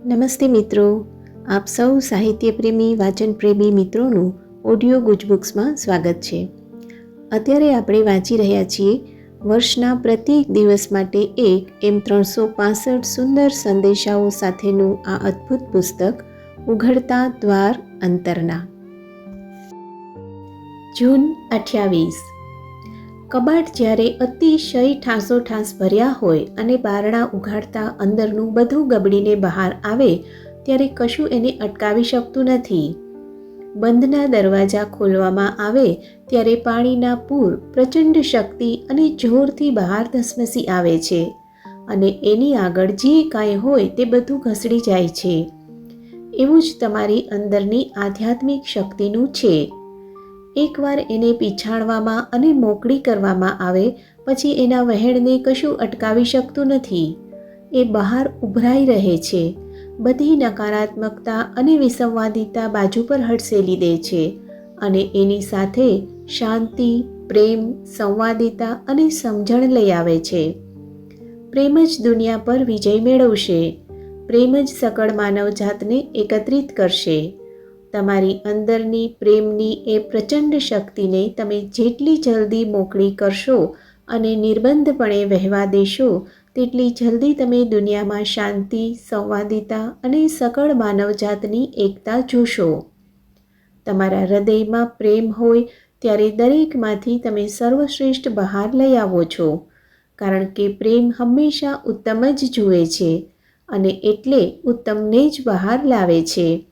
નમસ્તે મિત્રો, આપ સૌ સાહિત્ય પ્રેમી વાચન પ્રેમી મિત્રોનું ઓડિયો ગુજબુક્સમાં સ્વાગત છે. અત્યારે આપણે વાંચી રહ્યા છીએ વર્ષના પ્રત્યેક દિવસ માટે એક એમ 365 સુંદર સંદેશાઓ સાથેનું આ અદ્ભુત પુસ્તક ઉઘડતા દ્વાર અંતરના. જૂન 28. કબાટ જ્યારે અતિશય ઠાસોઠાસ ભર્યા હોય અને બારણા ઉઘાડતા અંદરનું બધું ગબડીને બહાર આવે ત્યારે કશું એને અટકાવી શકતું નથી. બંધના દરવાજા ખોલવામાં આવે ત્યારે પાણીના પૂર પ્રચંડ શક્તિ અને જોરથી બહાર ધસમસી આવે છે અને એની આગળ જે કાંઈ હોય તે બધું ઘસડી જાય છે. એવું જ તમારી અંદરની આધ્યાત્મિક શક્તિનું છે. એકવાર એને પીછાણવામાં અને મોકળી કરવામાં આવે પછી એના વહેણને કશું અટકાવી શકતું નથી. એ બહાર ઉભરાઈ રહે છે. બધી નકારાત્મકતા અને વિસંવાદિતા બાજુ પર હડસેલી દે છે અને એની સાથે શાંતિ, પ્રેમ, સંવાદિતા અને સમજણ લઈ આવે છે. પ્રેમ જ દુનિયા પર વિજય મેળવશે. પ્રેમ જ સકળ માનવજાતને એકત્રિત કરશે. તમારી અંદરની પ્રેમની એ પ્રચંડ શક્તિને તમે જેટલી જલ્દી મોકળી કરશો અને નિર્બંધપણે વહેવા દેશો તેટલી જલ્દી તમે દુનિયામાં શાંતિ, સંવાદિતા અને સકળ માનવજાતની એકતા જોશો. તમારા હૃદયમાં પ્રેમ હોય ત્યારે દરેકમાંથી તમે સર્વશ્રેષ્ઠ બહાર લઈ આવો છો, કારણ કે પ્રેમ હંમેશા ઉત્તમ જ જુએ છે અને એટલે ઉત્તમને જ બહાર લાવે છે.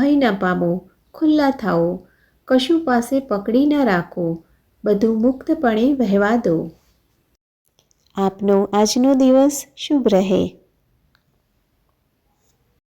ભય ન પામો, ખુલ્લા થાઓ, કશું પાસે પકડી ન રાખો, બધું મુક્તપણે વહેવા દો. આપનો આજનો દિવસ શુભ રહે.